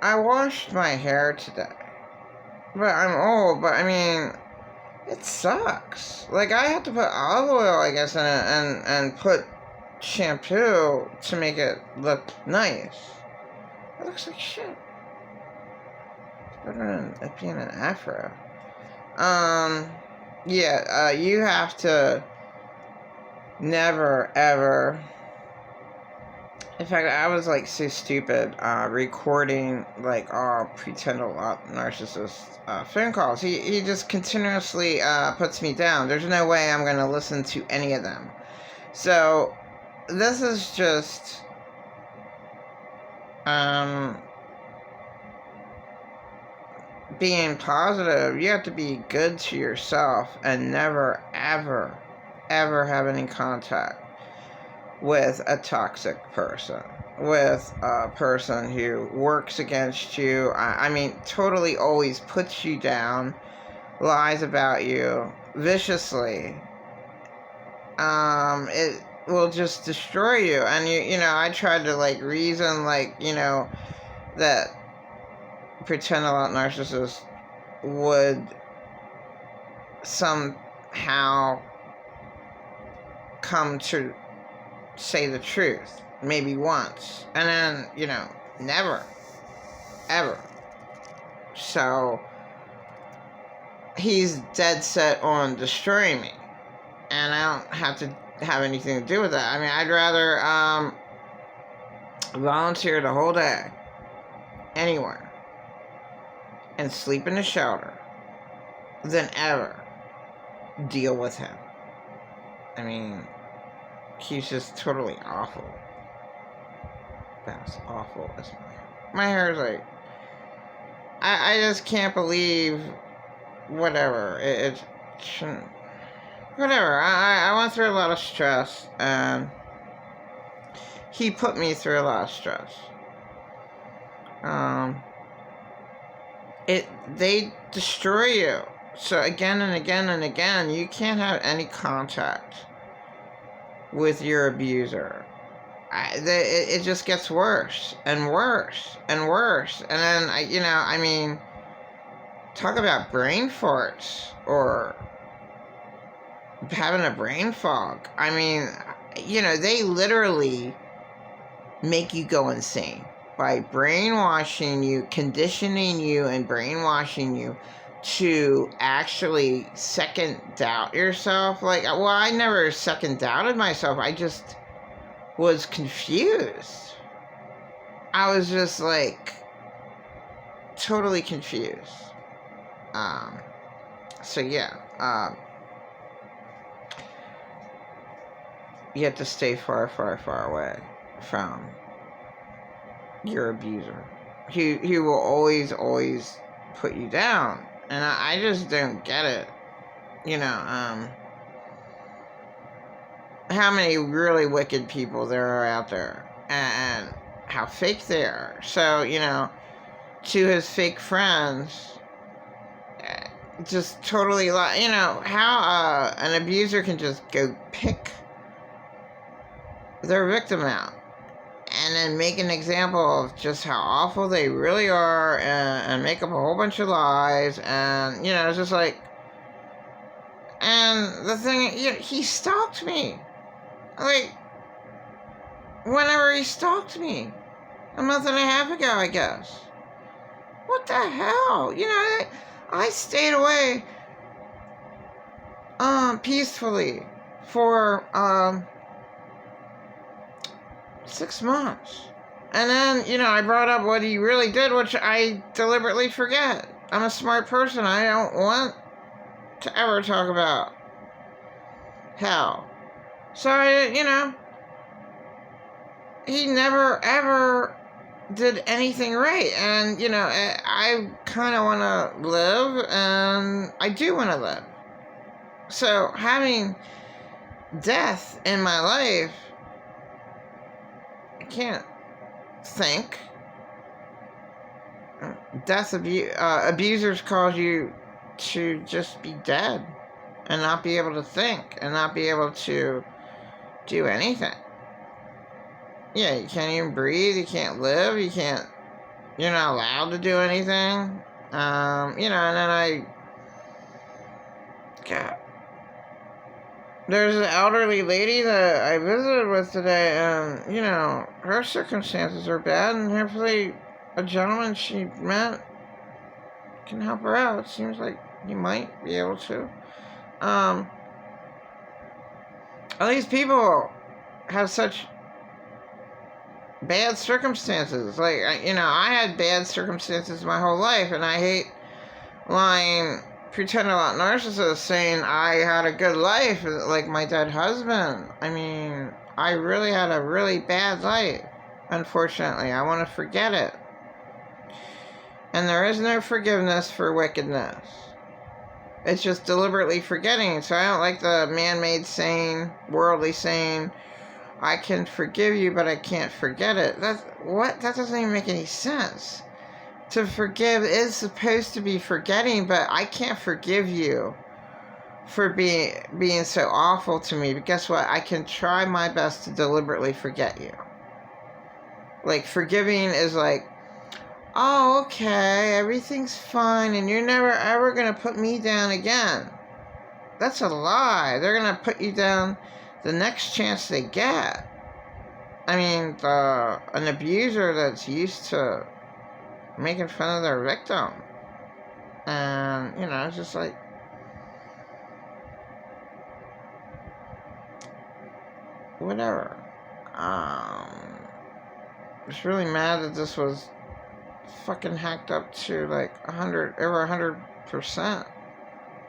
I washed my hair today. But I'm old, but I mean, it sucks. Like, I have to put olive oil, I guess, in it and put shampoo to make it look nice. It looks like shit. It's better than it being an afro. Yeah, you have to never, ever. In fact, I was like so stupid recording like pretend a lot narcissist phone calls. He just continuously puts me down. There's no way I'm gonna listen to any of them. So this is just being positive. You have to be good to yourself and never ever have any contact with a toxic person, with a person who works against you. I mean, totally always puts you down, lies about you viciously. It will just destroy you. And you know, I tried to like reason, like, you know, that pretend a lot narcissist would somehow come to say the truth, maybe once, and then, you know, never, ever. So he's dead set on destroying me, and I don't have to have anything to do with that. I mean, I'd rather volunteer the whole day anywhere and sleep in the shelter than ever deal with him. I mean, he's just totally awful. That's awful as my hair is like, I just can't believe whatever. It shouldn't. Whatever. I went through a lot of stress, and he put me through a lot of stress. They destroy you. So again and again and again, you can't have any contact with your abuser. It just gets worse and worse and worse. And then, I mean, talk about brain farts or having a brain fog. I mean, you know, they literally make you go insane by brainwashing you, conditioning you, and brainwashing you to actually second doubt yourself. Like, well, I never second doubted myself. I just was confused. I was just like totally confused. So yeah, you have to stay far, far, far away from your abuser. He will always put you down, and I just don't get it. You know, how many really wicked people there are out there, and how fake they are. So, you know, to his fake friends, just totally, you know, how an abuser can just go pick their victim out and then make an example of just how awful they really are, and make up a whole bunch of lies, and, you know, it's just like, and the thing, you know, he stalked me. Like, whenever he stalked me, a month and a half ago, I guess. What the hell? You know, I stayed away, peacefully for, 6 months. And then, you know, I brought up what he really did, which I deliberately forget. I'm a smart person. I don't want to ever talk about hell. So, you know, he never, ever did anything right. And, you know, I kind of want to live, and I do want to live. So, having death in my life, I can't think. Abusers cause you to just be dead and not be able to think and not be able to do anything. Yeah, you can't even breathe, you can't live, you can't you're not allowed to do anything. You know, and then God, there's an elderly lady that I visited with today, and, you know, her circumstances are bad, and hopefully a gentleman she met can help her out. It seems like he might be able to. All these people have such bad circumstances. Like, you know, I had bad circumstances my whole life, and I hate lying, pretending like narcissists saying I had a good life, like my dead husband. I mean, I really had a really bad life. Unfortunately, I want to forget it. And there is no forgiveness for wickedness. It's just deliberately forgetting. So I don't like the man-made saying, worldly saying, I can forgive you, but I can't forget it. That doesn't even make any sense. To forgive is supposed to be forgetting, but I can't forgive you for being so awful to me. But guess what? I can try my best to deliberately forget you. Like, forgiving is like, oh, okay, everything's fine, and you're never ever going to put me down again. That's a lie. They're going to put you down the next chance they get. I mean, an abuser that's used to making fun of their victim. And, you know, it's just like, whatever. Just really mad that this was fucking hacked up to like over 100%.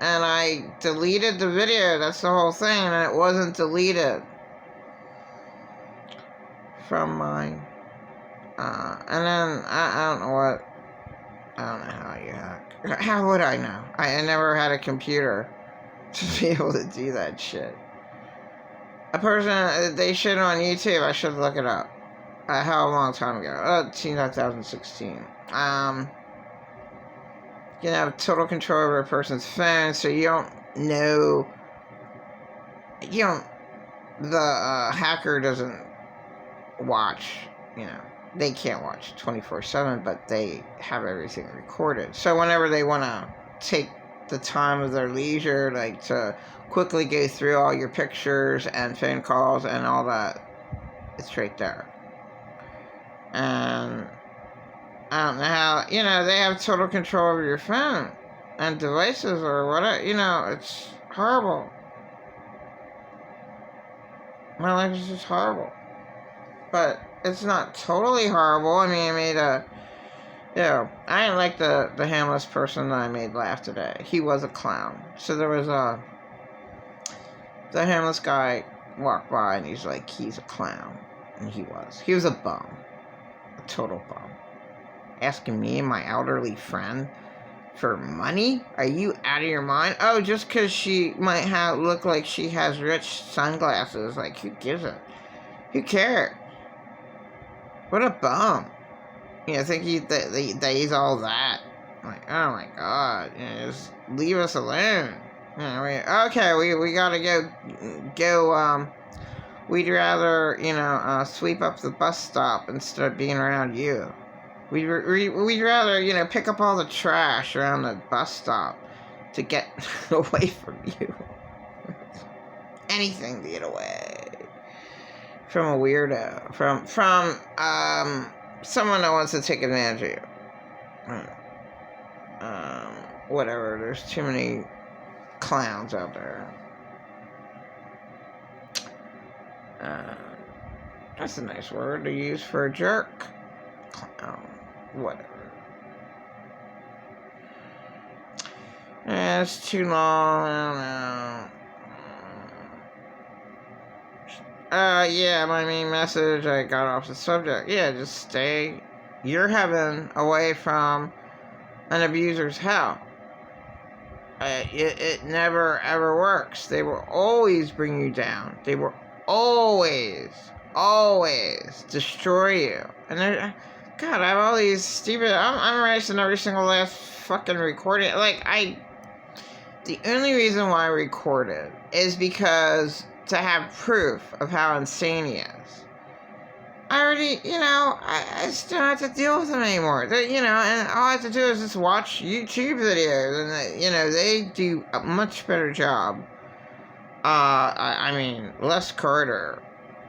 And I deleted the video. That's the whole thing. And it wasn't deleted from my, and then I don't know what, I don't know how you hack. How would I know? I never had a computer to be able to do that shit. A person, they shit on YouTube, I should look it up. How long time ago? 2016. You can have total control over a person's phone, so you don't know, the hacker doesn't watch, you know, they can't watch 24/7, but they have everything recorded. So whenever they want to take the time of their leisure, like to quickly go through all your pictures and phone calls and all that, it's right there. And I don't know how, you know, they have total control over your phone and devices or whatever, you know, it's horrible. My life is just horrible. But it's not totally horrible. I mean, I made I didn't like the hamless person that I made laugh today. He was a clown. So there was the hamless guy walked by and he's like, he's a clown. And he was a bum. A total bum. Asking me and my elderly friend for money? Are you out of your mind? Oh, just because she might look like she has rich sunglasses. Like, who gives a... Who cares? What a bum. You know, think that he's all that. Like, oh my god. You know, just leave us alone. You know, we gotta go, we'd rather, you know, sweep up the bus stop instead of being around you. We'd rather, you know, pick up all the trash around the bus stop to get away from you. Anything to get away from a weirdo, from someone that wants to take advantage of you. Whatever. There's too many clowns out there. That's a nice word to use for a jerk. Clown. Whatever. It's too long. I don't know. Yeah, my main message, I got off the subject. Yeah, just stay your heaven away from an abuser's hell. It never ever works. They will always bring you down. They will always destroy you. And God, I have all these stupid... I'm erasing every single last fucking recording. Like, the only reason why I recorded is because to have proof of how insane he is. I already, I just don't have to deal with them anymore. And all I have to do is just watch YouTube videos, and they do a much better job. I mean, Les Carter,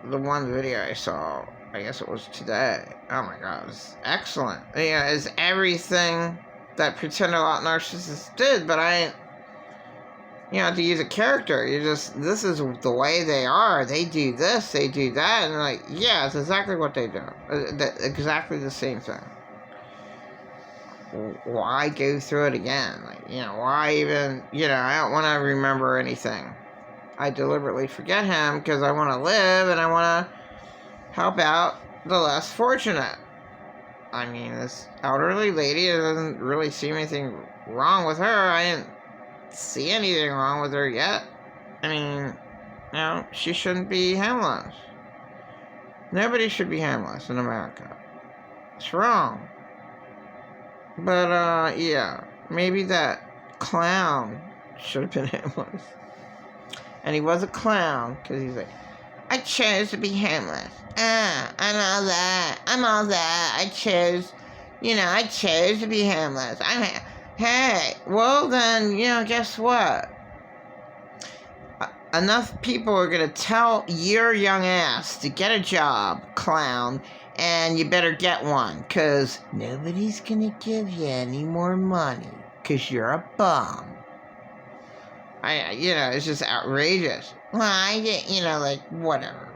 the one video I saw, I guess it was today. Oh my God, it's excellent. It's everything that Pretend a Lot Narcissists did, but I ain't. To use a character, this is the way they are. They do this, they do that, and like, yeah, it's exactly what they do. Exactly the same thing. Why go through it again? Like, why even, I don't want to remember anything. I deliberately forget him because I want to live and I want to help out the less fortunate. I mean, this elderly lady, it doesn't really seem anything wrong with her. I didn't see anything wrong with her yet. I mean, she shouldn't be homeless. Nobody should be homeless in America. It's wrong. But, yeah, maybe that clown should have been homeless. And he was a clown, because he's like, I chose to be homeless. I'm all that. I chose to be homeless. Hey, well then, guess what? Enough people are going to tell your young ass to get a job, clown, and you better get one, because nobody's going to give you any more money, because you're a bum. It's just outrageous. Well, whatever.